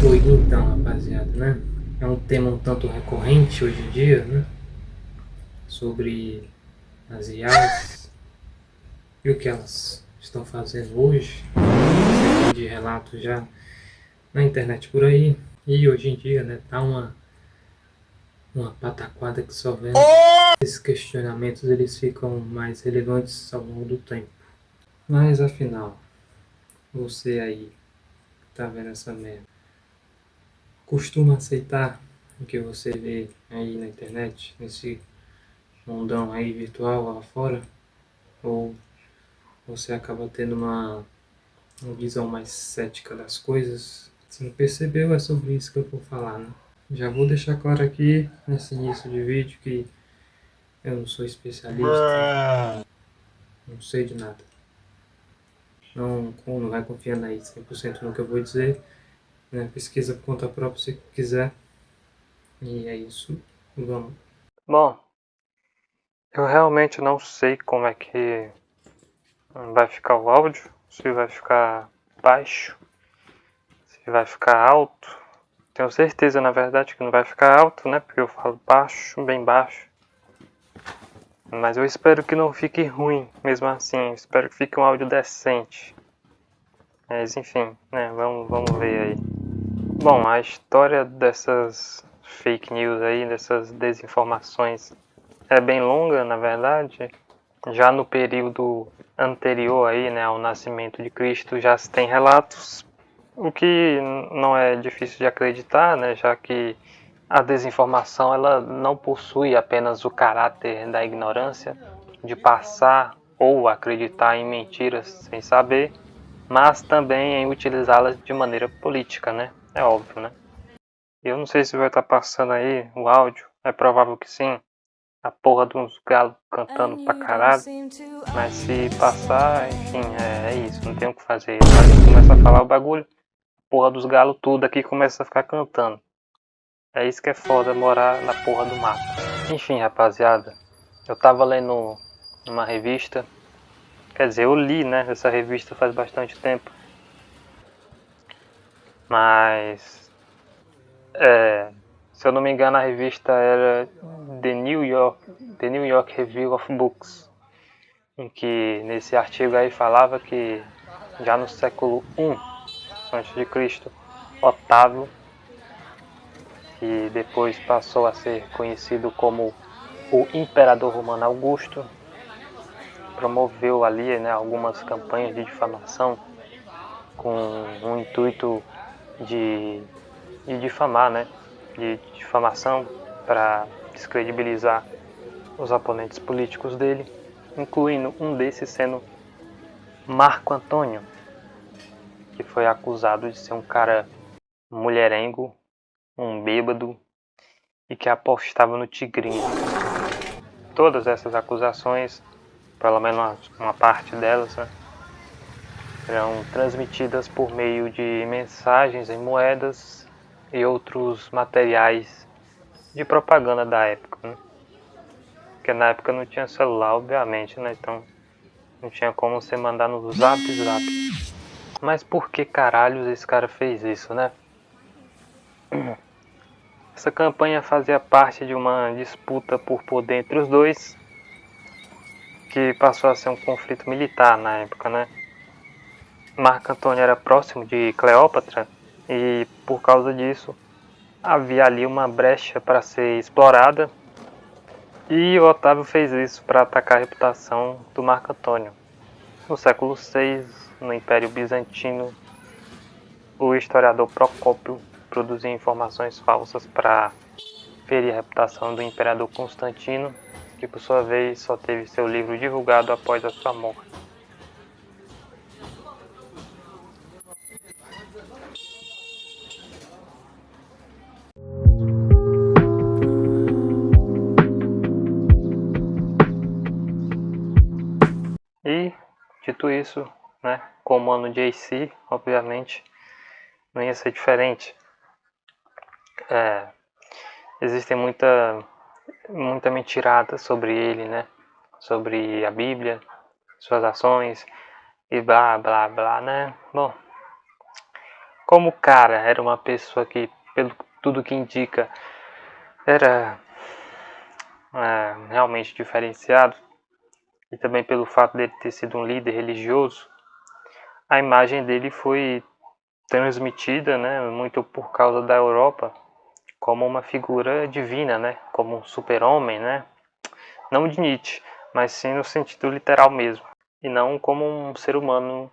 Oi, então, rapaziada, né? É um tema um tanto recorrente hoje em dia, né? Sobre as IAs e o que elas estão fazendo hoje. Você tem de relatos já na internet por aí. E hoje em dia, né, tá uma pataquada que só vendo. Esses questionamentos eles ficam mais relevantes ao longo do tempo. Mas afinal, você aí que tá vendo essa merda, costuma aceitar o que você vê aí na internet, nesse mundão aí virtual lá fora? Ou você acaba tendo uma visão mais cética das coisas? Se não percebeu, é sobre isso que eu vou falar, né? Já vou deixar claro aqui, nesse início de vídeo, que eu não sou especialista, não sei de nada. Não vai confiando aí 100% no que eu vou dizer, né? Pesquisa por conta própria se quiser. E é isso. Vamos. Bom, eu realmente não sei como é que vai ficar o áudio, se vai ficar baixo, se vai ficar alto. Tenho certeza, na verdade, que não vai ficar alto, né? Porque eu falo baixo, bem baixo. Mas eu espero que não fique ruim, mesmo assim. Eu espero que fique um áudio decente. Mas enfim, né? Vamos ver aí. Bom, a história dessas fake news aí, dessas desinformações, é bem longa, na verdade. Já no período anterior aí, né, ao nascimento de Cristo, já se tem relatos, o que não é difícil de acreditar, né, já que a desinformação ela não possui apenas o caráter da ignorância, de passar ou acreditar em mentiras sem saber, mas também em utilizá-las de maneira política, né? É óbvio, né? Eu não sei se vai estar passando aí o áudio, é provável que sim, a porra de uns galos cantando pra caralho, mas se passar, enfim, é isso, não tem o que fazer. Na hora que começa a falar o bagulho, a porra dos galos tudo aqui começa a ficar cantando. É isso que é foda, morar na porra do mato. Enfim, rapaziada, eu tava lendo uma revista, quer dizer, eu li, né, essa revista faz bastante tempo, mas, se eu não me engano a revista era The New York Review of Books, em que nesse artigo aí falava que já no século I a.C., Otávio, que depois passou a ser conhecido como o Imperador Romano Augusto, promoveu ali, né, algumas campanhas de difamação com o intuito de difamar, né, de difamação para descredibilizar os oponentes políticos dele, incluindo um desses sendo Marco Antônio, que foi acusado de ser um cara mulherengo, um bêbado e que apostava no tigrinho. Todas essas acusações, pelo menos uma parte delas, né, eram transmitidas por meio de mensagens em moedas e outros materiais de propaganda da época, né? Porque na época não tinha celular, obviamente, né? Então não tinha como você mandar no zap. Mas por que caralhos esse cara fez isso, né? Essa campanha fazia parte de uma disputa por poder entre os dois, que passou a ser um conflito militar na época, né? Marco Antônio era próximo de Cleópatra e, por causa disso, havia ali uma brecha para ser explorada e Otávio fez isso para atacar a reputação do Marco Antônio. No século VI, no Império Bizantino, o historiador Procópio produziu informações falsas para ferir a reputação do imperador Constantino, que por sua vez só teve seu livro divulgado após a sua morte. E, dito isso, né, como ano JC, obviamente, não ia ser diferente. Existem muita mentirada sobre ele, né, sobre a Bíblia, suas ações e blá blá blá, né. Bom, Como o cara era uma pessoa que, pelo tudo que indica, era realmente diferenciado, e também pelo fato dele ter sido um líder religioso, a imagem dele foi transmitida, né, muito por causa da Europa, como uma figura divina, né, como um super-homem, né, não de Nietzsche, mas sim no sentido literal mesmo, e não como um ser humano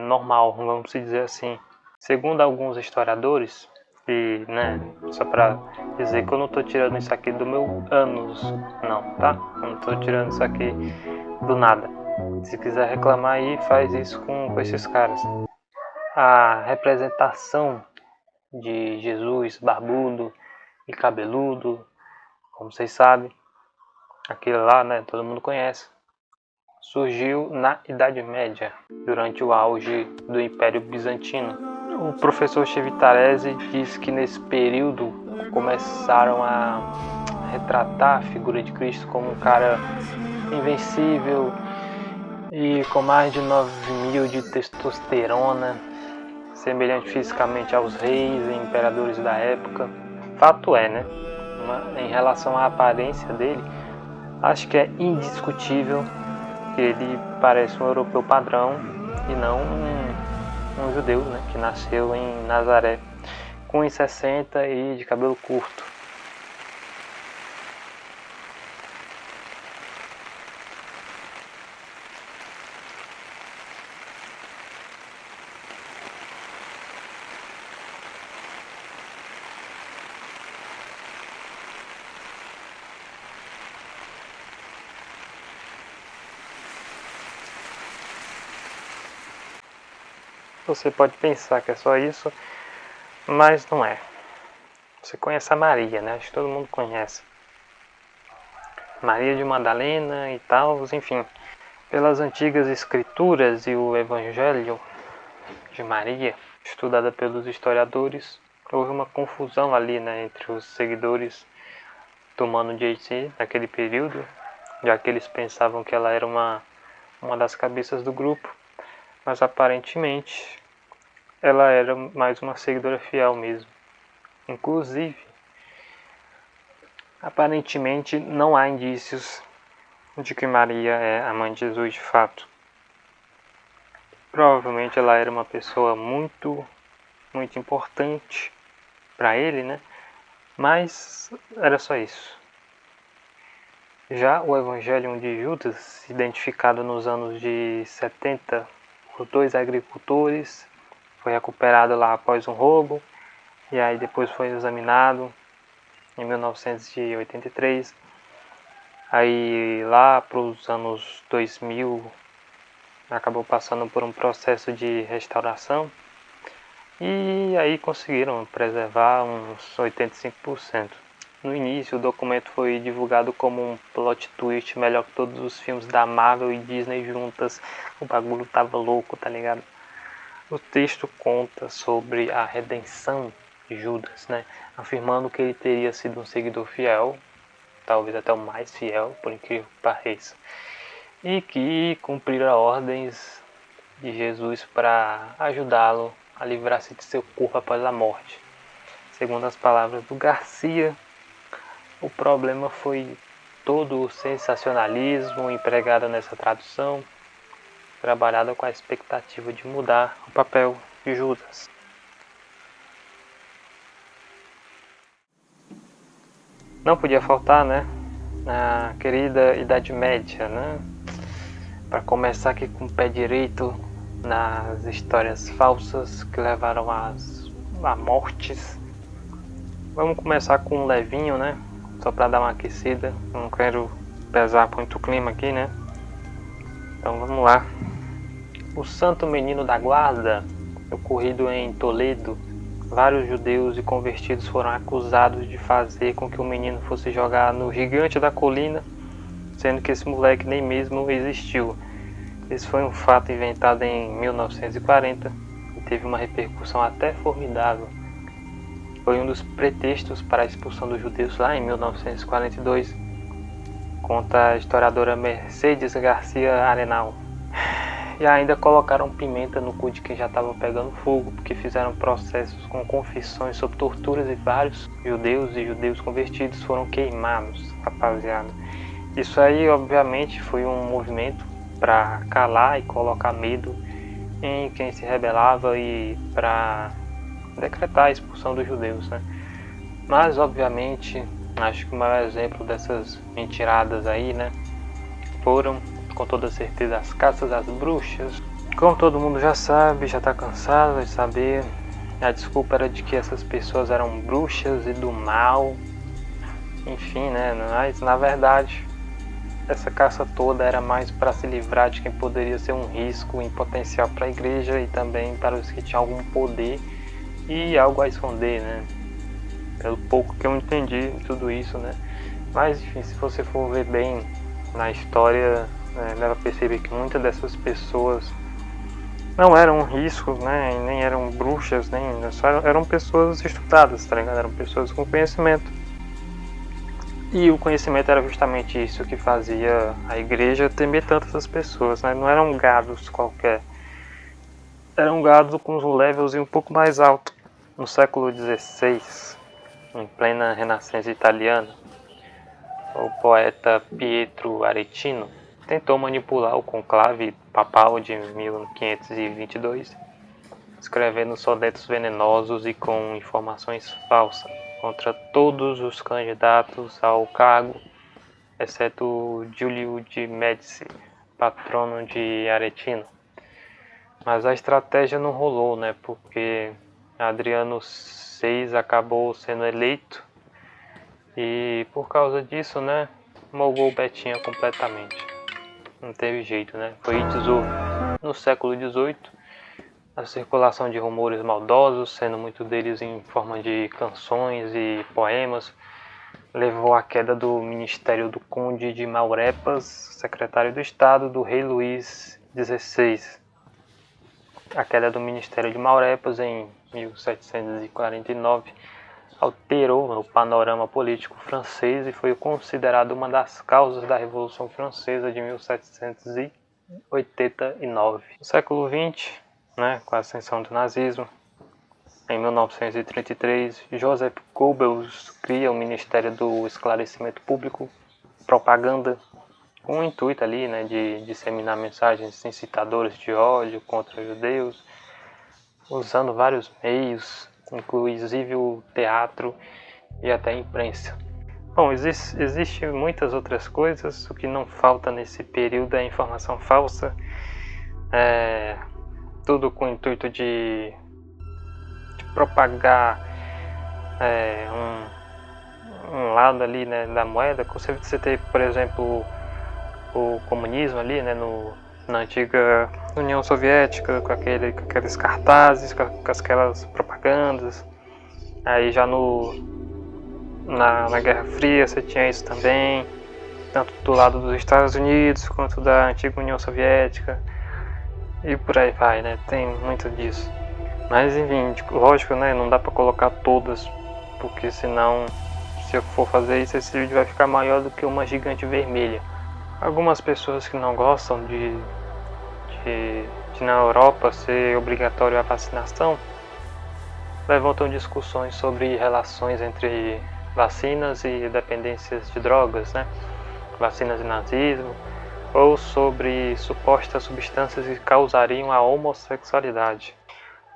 normal, vamos dizer assim. Segundo alguns historiadores, e né, só para dizer que eu não estou tirando isso aqui do meu ânus, não, tá? Eu não estou tirando isso aqui do nada. Se quiser reclamar aí, faz isso com esses caras. A representação de Jesus barbudo e cabeludo, como vocês sabem, aquele lá, né, todo mundo conhece, surgiu na Idade Média, durante o auge do Império Bizantino. O professor Chivitarese diz que nesse período começaram a retratar a figura de Cristo como um cara invencível e com mais de 9.000 de testosterona, semelhante fisicamente aos reis e imperadores da época. Fato é, né? Em relação à aparência dele, acho que é indiscutível que ele parece um europeu padrão e não um judeu, né, que nasceu em Nazaré, com 1,60 e de cabelo curto. Você pode pensar que é só isso, mas não é. Você conhece a Maria, né? Acho que todo mundo conhece. Maria de Madalena e tal, enfim. Pelas antigas escrituras e o Evangelho de Maria, estudada pelos historiadores, houve uma confusão ali, né, entre os seguidores do Mano JC naquele período, já que eles pensavam que ela era uma das cabeças do grupo, mas aparentemente ela era mais uma seguidora fiel mesmo. Inclusive, aparentemente não há indícios de que Maria é a mãe de Jesus de fato. Provavelmente ela era uma pessoa muito importante para ele, né? Mas era só isso. Já o Evangelho de Judas, identificado nos anos de 70 por 2 agricultores, foi recuperado lá após um roubo, e aí depois foi examinado em 1983. Aí lá para os anos 2000 acabou passando por um processo de restauração e aí conseguiram preservar uns 85%. No início o documento foi divulgado como um plot twist melhor que todos os filmes da Marvel e Disney juntas. O bagulho tava louco, tá ligado? O texto conta sobre a redenção de Judas, né? Afirmando que ele teria sido um seguidor fiel, talvez até o mais fiel, por incrível que pareça, e que cumprira ordens de Jesus para ajudá-lo a livrar-se de seu corpo após a morte. Segundo as palavras do Garcia, o problema foi todo o sensacionalismo empregado nessa tradução, trabalhada com a expectativa de mudar o papel de Judas. Não podia faltar, né, a querida Idade Média, né? Para começar aqui com o pé direito nas histórias falsas que levaram a mortes. Vamos começar com um levinho, né? Só para dar uma aquecida. Não quero pesar muito o clima aqui, né? Então vamos lá. O Santo Menino da Guarda, ocorrido em Toledo, vários judeus e convertidos foram acusados de fazer com que o menino fosse jogar no gigante da colina, sendo que esse moleque nem mesmo existiu. Esse foi um fato inventado em 1940 e teve uma repercussão até formidável. Foi um dos pretextos para a expulsão dos judeus lá em 1942, conta a historiadora Mercedes Garcia Arenal. E ainda colocaram pimenta no cu de quem já estava pegando fogo, porque fizeram processos com confissões sobre torturas e vários judeus e judeus convertidos foram queimados, rapaziada. Isso aí, obviamente, foi um movimento para calar e colocar medo em quem se rebelava e para decretar a expulsão dos judeus, né? Mas, obviamente, acho que o maior exemplo dessas mentiradas aí, né, foram, com toda certeza, as caças às bruxas. Como todo mundo já sabe, já tá cansado de saber, a desculpa era de que essas pessoas eram bruxas e do mal. Enfim, né, mas na verdade, essa caça toda era mais para se livrar de quem poderia ser um risco em potencial para a igreja e também para os que tinham algum poder e algo a esconder, né? Pelo pouco que eu entendi de tudo isso, né? Mas, enfim, se você for ver bem na história, dá pra perceber que muitas dessas pessoas não eram riscos, né? E nem eram bruxas, nem só eram pessoas estudadas, tá ligado? Eram pessoas com conhecimento. E o conhecimento era justamente isso que fazia a igreja temer tantas essas pessoas, né? Não eram gados qualquer. Eram gados com os levels um pouco mais alto. No século XVI, em plena Renascença italiana, o poeta Pietro Aretino tentou manipular o conclave papal de 1522, escrevendo sonetos venenosos e com informações falsas contra todos os candidatos ao cargo, exceto Giulio de Médici, patrono de Aretino. Mas a estratégia não rolou, né? Porque Adriano VI acabou sendo eleito e por causa disso, né, mogou Betinha completamente. Não teve jeito, né? Foi desouvido. No século XVIII, a circulação de rumores maldosos, sendo muito deles em forma de canções e poemas, levou à queda do ministério do Conde de Maurepas, secretário do Estado do rei Luís XVI. A queda do ministério de Maurepas em 1749 alterou o panorama político francês e foi considerado uma das causas da Revolução Francesa de 1789. No século XX, né, com a ascensão do nazismo, em 1933, Joseph Goebbels cria o Ministério do Esclarecimento Público, Propaganda, com o intuito ali, né, de disseminar mensagens incitadoras de ódio contra judeus, usando vários meios, inclusive o teatro e até a imprensa. Bom, existe muitas outras coisas, o que não falta nesse período é informação falsa, tudo com o intuito de propagar um lado ali, né, da moeda. Você tem, por exemplo, o comunismo ali, né, na antiga União Soviética, com aqueles cartazes, com aquelas propagandas. Aí já na Guerra Fria você tinha isso também, tanto do lado dos Estados Unidos quanto da antiga União Soviética. E por aí vai, né? Tem muito disso. Mas enfim, lógico, né? Não dá pra colocar todas, porque senão, se eu for fazer isso, esse vídeo vai ficar maior do que uma gigante vermelha. Algumas pessoas que não gostam de na Europa ser obrigatório a vacinação levantam discussões sobre relações entre vacinas e dependências de drogas, né? Vacinas e nazismo, ou sobre supostas substâncias que causariam a homossexualidade.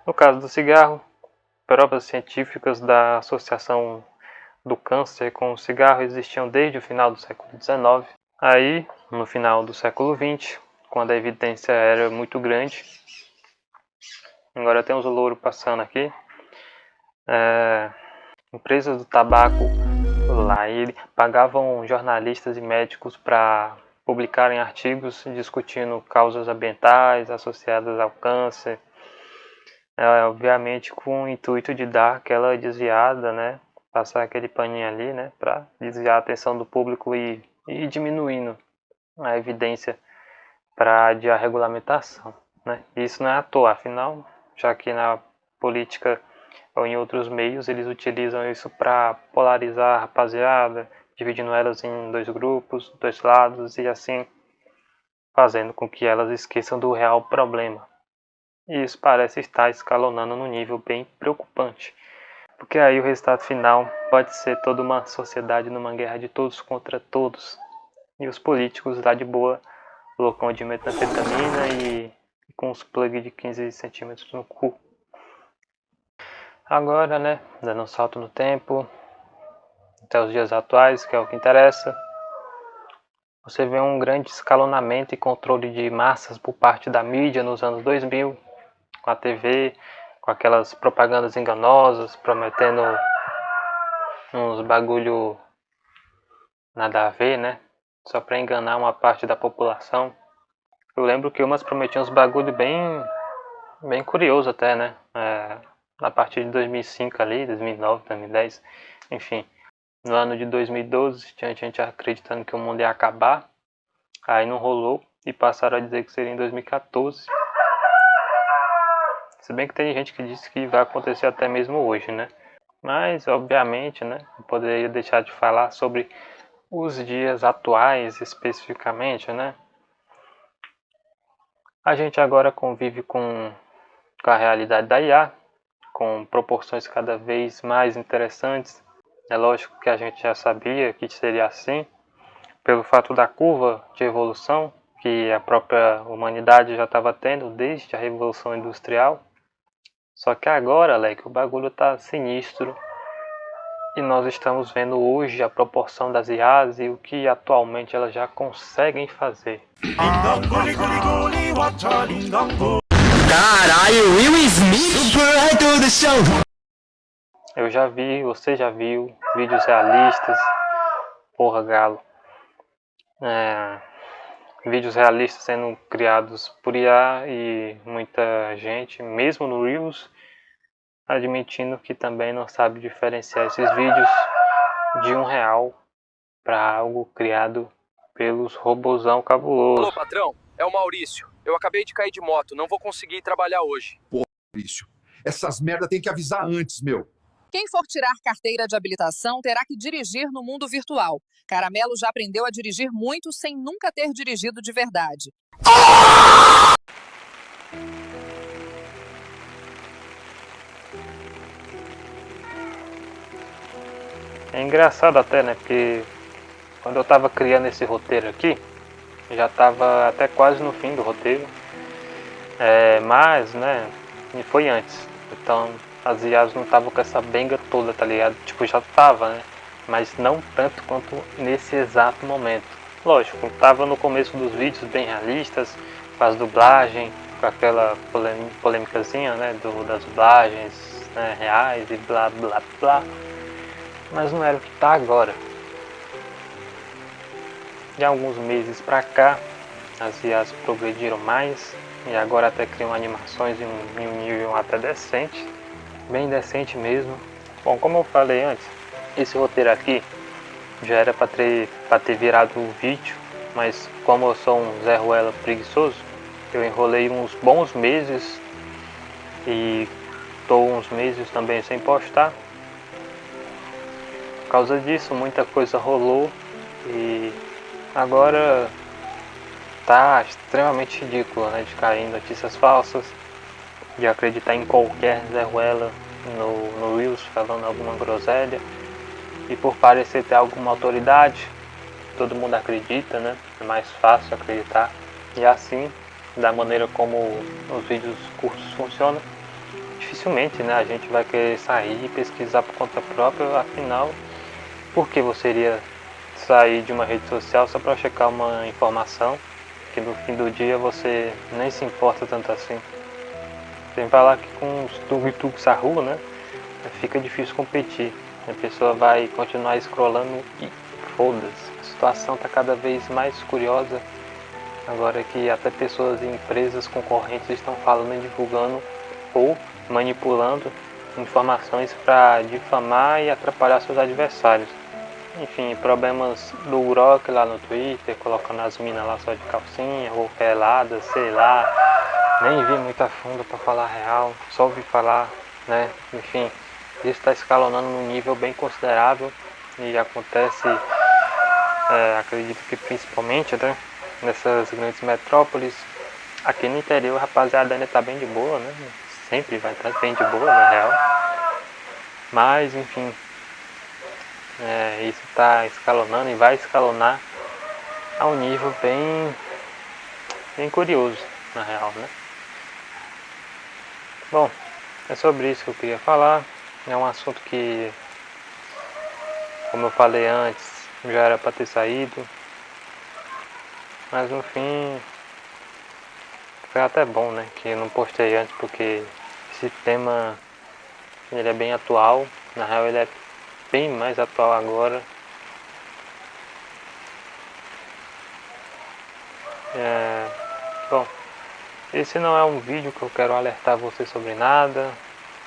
No caso do cigarro, provas científicas da associação do câncer com o cigarro existiam desde o final do século XIX. Aí, no final do século XX, quando a evidência era muito grande, agora tem uns louros passando aqui, empresas do tabaco lá pagavam jornalistas e médicos para publicarem artigos discutindo causas ambientais associadas ao câncer, obviamente com o intuito de dar aquela desviada, né, passar aquele paninho ali, né, para desviar a atenção do público e ir diminuindo a evidência para adiar a regulamentação, né. Isso não é à toa, afinal, já que na política ou em outros meios eles utilizam isso para polarizar a rapaziada, dividindo elas em dois grupos, dois lados e assim fazendo com que elas esqueçam do real problema. E isso parece estar escalonando num nível bem preocupante, porque aí o resultado final pode ser toda uma sociedade numa guerra de todos contra todos, e os políticos lá de boa, loucão de metanfetamina e com os plug de 15 centímetros no cu. Agora, né, dando um salto no tempo, até os dias atuais, que é o que interessa, você vê um grande escalonamento e controle de massas por parte da mídia nos anos 2000, com a TV, com aquelas propagandas enganosas, prometendo uns bagulho nada a ver, né? Só para enganar uma parte da população. Eu lembro que umas prometiam uns bagulho bem curioso até, né? A partir de 2005 ali, 2009, 2010, enfim. No ano de 2012, tinha gente acreditando que o mundo ia acabar. Aí não rolou e passaram a dizer que seria em 2014. Se bem que tem gente que disse que vai acontecer até mesmo hoje, né? Mas, obviamente, né? Não poderia deixar de falar sobre os dias atuais especificamente, né? A gente agora convive com a realidade da IA, com proporções cada vez mais interessantes. É lógico que a gente já sabia que seria assim, pelo fato da curva de evolução que a própria humanidade já estava tendo desde a Revolução Industrial. Só que agora, Alec, o bagulho tá sinistro e nós estamos vendo hoje a proporção das IAs e o que atualmente elas já conseguem fazer. Caralho, Will Smith, Super Idol do show. Eu já vi, você já viu vídeos realistas, porra galo, vídeos realistas sendo criados por IA e muita gente, mesmo no Reels, admitindo que também não sabe diferenciar esses vídeos de R$ 1 para algo criado pelos robozão cabuloso. Alô, patrão, é o Maurício. Eu acabei de cair de moto, não vou conseguir trabalhar hoje. Pô, Maurício, essas merda tem que avisar antes, meu. Quem for tirar carteira de habilitação terá que dirigir no mundo virtual. Caramelo já aprendeu a dirigir muito sem nunca ter dirigido de verdade. É engraçado até, né? Porque quando eu tava criando esse roteiro aqui, já tava até quase no fim do roteiro. Mas, né? E foi antes. Então as IAs não estavam com essa benga toda, tá ligado? Tipo, já tava, né? Mas não tanto quanto nesse exato momento. Lógico, tava no começo dos vídeos bem realistas, com as dublagens, com aquela polêmicazinha, né? Das dublagens, né, reais e blá blá blá. Mas não era o que tá agora. De alguns meses pra cá, as IAs progrediram mais e agora até criam animações em um nível até decente, bem decente mesmo. Bom, como eu falei antes, esse roteiro aqui já era para ter virado um vídeo, mas como eu sou um Zé Ruela preguiçoso, eu enrolei uns bons meses e estou uns meses também sem postar. Por causa disso, muita coisa rolou e agora tá extremamente ridículo, né, de cair em notícias falsas, de acreditar em qualquer Zé Ruela no Reels falando alguma groselha e por parecer ter alguma autoridade, todo mundo acredita, né, é mais fácil acreditar e assim, da maneira como os vídeos curtos funcionam, dificilmente, né, a gente vai querer sair e pesquisar por conta própria, afinal, por que você iria sair de uma rede social só para checar uma informação que no fim do dia você nem se importa tanto assim? Sem falar que com os tuk-tuk sarru, né, fica difícil competir. A pessoa vai continuar scrollando e foda-se. A situação está cada vez mais curiosa agora que até pessoas e empresas concorrentes estão falando e divulgando ou manipulando informações para difamar e atrapalhar seus adversários. Enfim, problemas do Grok lá no Twitter, colocando as minas lá só de calcinha ou peladas, sei lá. Nem vi muito a fundo pra falar a real, só ouvi falar, né? Enfim, isso está escalonando num nível bem considerável e acontece, acredito que principalmente, né, nessas grandes metrópoles. Aqui no interior, a rapaziada ainda tá bem de boa, né? Sempre vai estar bem de boa, na real. Mas, enfim, isso tá escalonando e vai escalonar a um nível bem curioso, na real, né? Bom, é sobre isso que eu queria falar. É um assunto que, como eu falei antes, já era para ter saído. Mas no fim, foi até bom, né, que eu não postei antes, porque esse tema, ele é bem atual. Na real, ele é bem mais atual agora. Bom, esse não é um vídeo que eu quero alertar você sobre nada.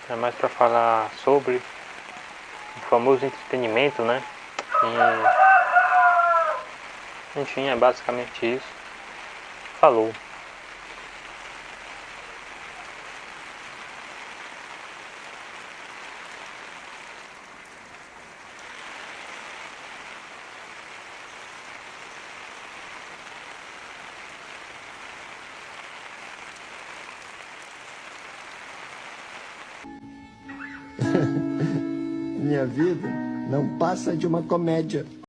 É mais para falar sobre o famoso entretenimento, né? E, enfim, é basicamente isso. Falou. Minha vida não passa de uma comédia.